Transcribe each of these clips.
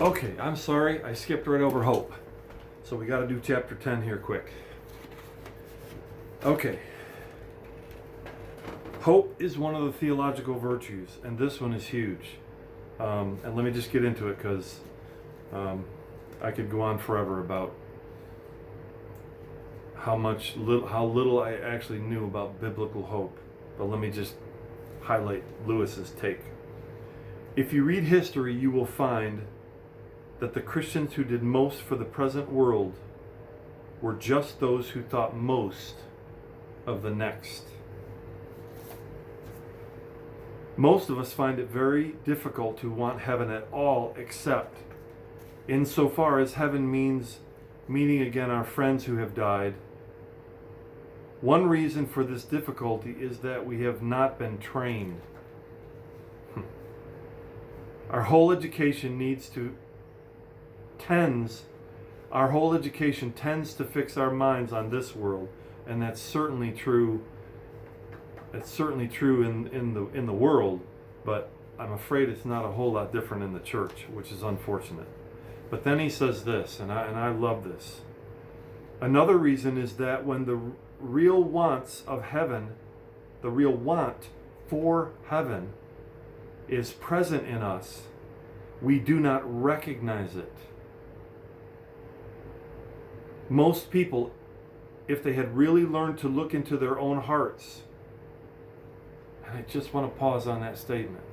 Okay, I'm sorry, I skipped right over hope. So we got to do chapter 10 here quick. Okay. Hope is one of the theological virtues, and this one is huge. And let me just get into it because I could go on forever about how little I actually knew about biblical hope. But let me just highlight Lewis's take. If you read history, you will find that the Christians who did most for the present world were just those who thought most of the next. Most of us find it very difficult to want heaven at all, except insofar as heaven means meeting again our friends who have died. One reason for this difficulty is that we have not been trained. Our whole education tends to fix our minds on this world, and that's certainly true. It's certainly true in the world, but I'm afraid it's not a whole lot different in the church, which is unfortunate. But then he says this, and I love this. Another reason is that when the real wants of heaven, the real want for heaven, is present in us, we do not recognize it. Most people, if they had really learned to look into their own hearts, and I just want to pause on that statement.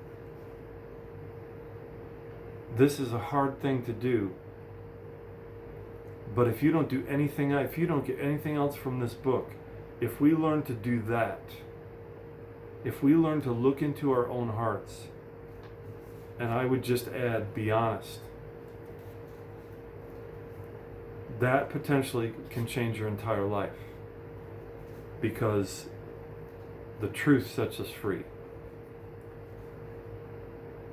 This is a hard thing to do. But if you don't get anything else from this book, if we learn to do that, if we learn to look into our own hearts, and I would just add, be honest, that potentially can change your entire life, because the truth sets us free.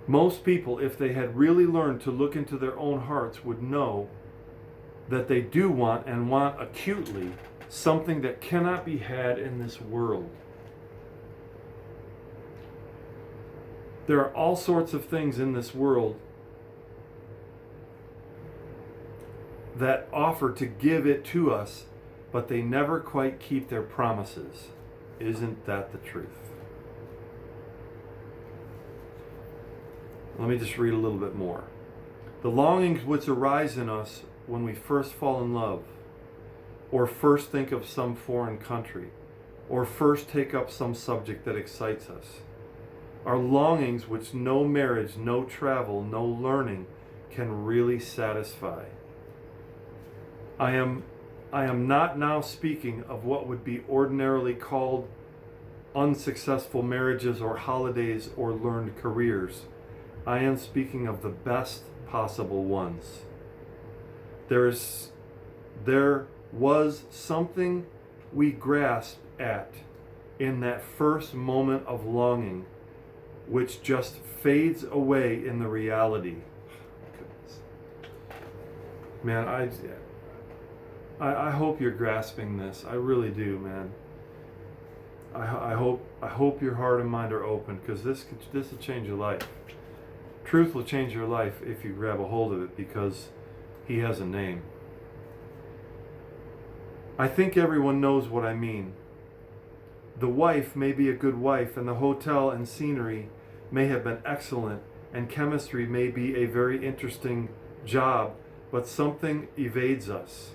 Most people, if they had really learned to look into their own hearts, would know that they do want, and want acutely, something that cannot be had in this world. There are all sorts of things in this world that offer to give it to us, but they never quite keep their promises. Isn't that the truth? Let me just read a little bit more. The longings which arise in us when we first fall in love, or first think of some foreign country, or first take up some subject that excites us, are longings which no marriage, no travel, no learning can really satisfy. I am not now speaking of what would be ordinarily called unsuccessful marriages or holidays or learned careers. I am speaking of the best possible ones. There was something we grasped at in that first moment of longing, which just fades away in the reality. Man, I hope you're grasping this. I really do, man. I hope your heart and mind are open, because this will change your life. Truth will change your life if you grab a hold of it, because he has a name. I think everyone knows what I mean. The wife may be a good wife, and the hotel and scenery may have been excellent, and chemistry may be a very interesting job, but something evades us.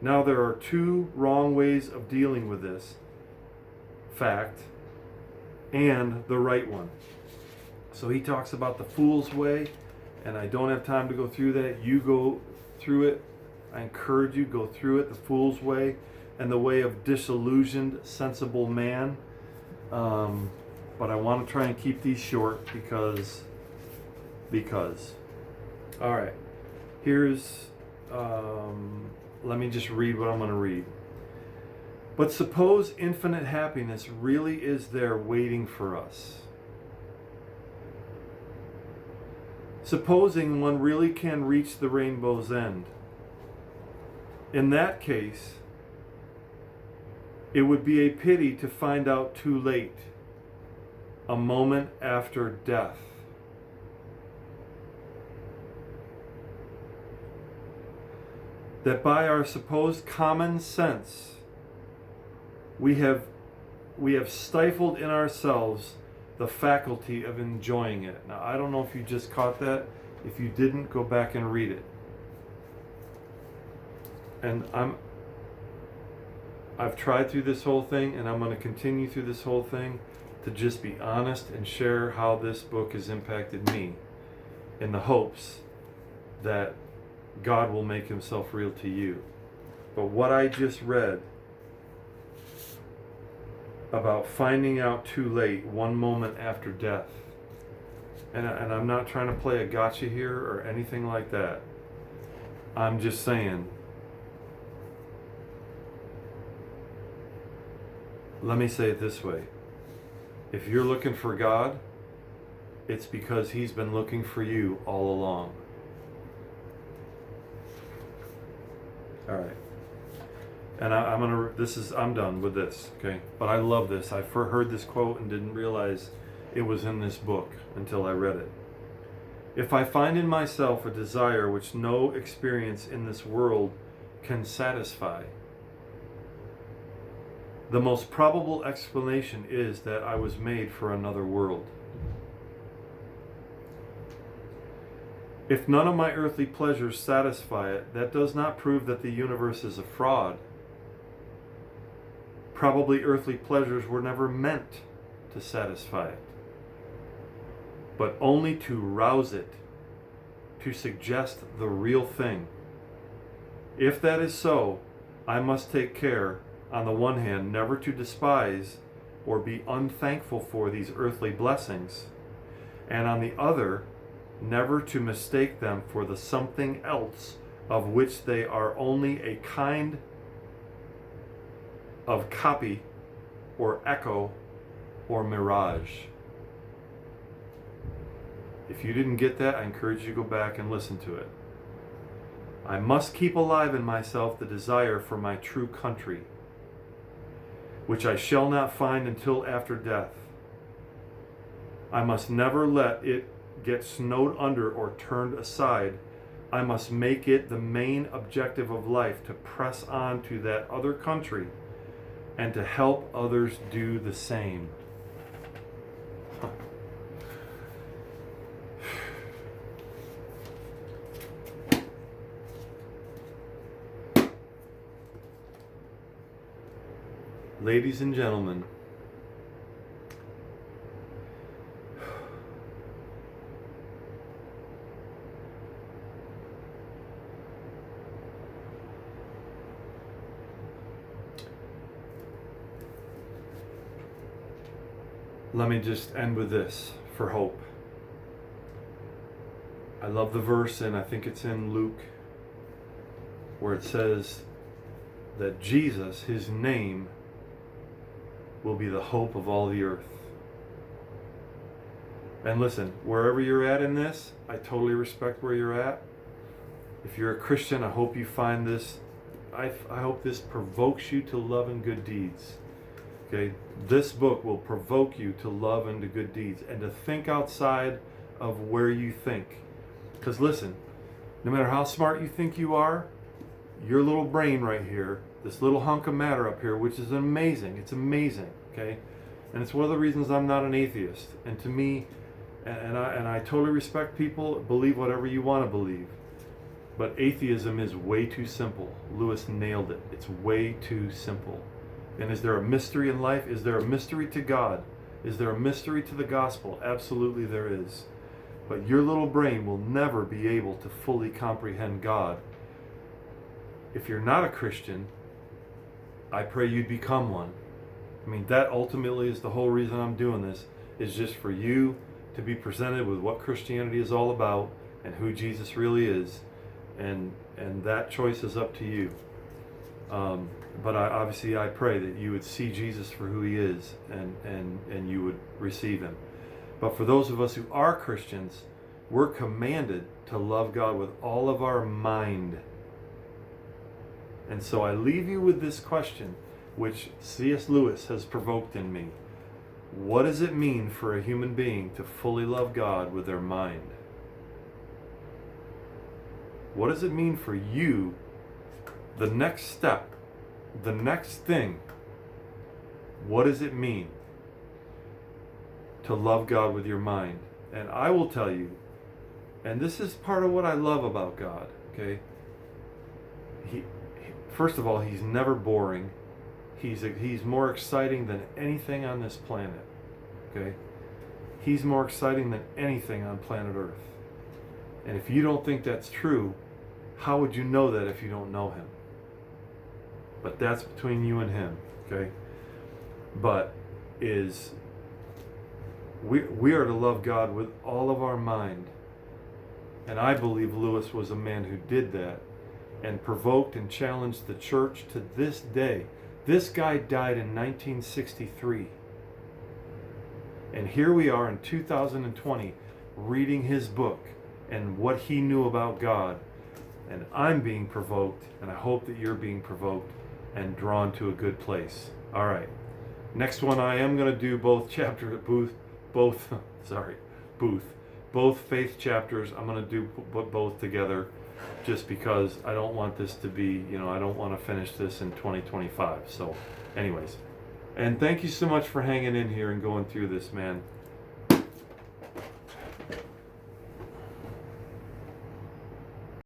Now, there are two wrong ways of dealing with this fact, and the right one. So he talks about the fool's way, and I don't have time to go through that. You go through it. I encourage you, go through it, the fool's way, and the way of disillusioned, sensible man. But I want to try and keep these short because. All right, here's, let me just read what I'm going to read. But suppose infinite happiness really is there waiting for us. Supposing one really can reach the rainbow's end. In that case, it would be a pity to find out too late, a moment after death. that by our supposed common sense we have stifled in ourselves the faculty of enjoying it. Now, I don't know if you just caught that. If you didn't, go back and read it. And I've tried through this whole thing, and I'm going to continue through this whole thing to just be honest and share how this book has impacted me, in the hopes that God will make himself real to you. But what I just read about finding out too late, one moment after death, and I'm not trying to play a gotcha here or anything like that. I'm just saying, let me say it this way. If you're looking for God, it's because he's been looking for you all along. All right. And I'm done with this, okay? But I love this. I first heard this quote and didn't realize it was in this book until I read it. If I find in myself a desire which no experience in this world can satisfy, the most probable explanation is that I was made for another world. If none of my earthly pleasures satisfy it, that does not prove that the universe is a fraud. Probably earthly pleasures were never meant to satisfy it, but only to rouse it, to suggest the real thing. If that is so, I must take care, on the one hand, never to despise or be unthankful for these earthly blessings, and on the other, never to mistake them for the something else of which they are only a kind of copy or echo or mirage. If you didn't get that, I encourage you to go back and listen to it. I must keep alive in myself the desire for my true country, which I shall not find until after death. I must never let it get snowed under or turned aside. I must make it the main objective of life to press on to that other country and to help others do the same. Ladies and gentlemen, let me just end with this for hope. I love the verse, and I think it's in Luke, where it says that Jesus, his name, will be the hope of all the earth. And listen, wherever you're at in this, I totally respect where you're at. If you're a Christian, I hope you find this, I hope this provokes you to love and good deeds. Okay, this book will provoke you to love and to good deeds and to think outside of where you think. Because listen, no matter how smart you think you are, your little brain right here, this little hunk of matter up here, which is amazing, it's amazing, okay? And it's one of the reasons I'm not an atheist. And to me, and I totally respect people, believe whatever you want to believe. But atheism is way too simple. Lewis nailed it. It's way too simple. And is there a mystery in life? Is there a mystery to God? Is there a mystery to the gospel? Absolutely there is. But your little brain will never be able to fully comprehend God. If you're not a Christian, I pray you'd become one. I mean, that ultimately is the whole reason I'm doing this, is just for you to be presented with what Christianity is all about and who Jesus really is. And that choice is up to you. But I pray that you would see Jesus for who he is and you would receive him. But for those of us who are Christians, we're commanded to love God with all of our mind. And so I leave you with this question, which C.S. Lewis has provoked in me. What does it mean for a human being to fully love God with their mind? What does it mean for you the next step, the next thing, what does it mean to love God with your mind? And I will tell you, and this is part of what I love about God, okay? First of all, he's never boring. He's more exciting than anything on this planet, okay? He's more exciting than anything on planet Earth. And if you don't think that's true, how would you know that if you don't know him? But that's between you and him, okay? But we are to love God with all of our mind. And I believe Lewis was a man who did that and provoked and challenged the church to this day. This guy died in 1963. And here we are in 2020 reading his book and what he knew about God. And I'm being provoked, and I hope that you're being provoked and drawn to a good place. All right. Next one, I am going to do both both faith chapters. I'm going to do both together just because I don't want this to be, I don't want to finish this in 2025. So anyways, and thank you so much for hanging in here and going through this, man.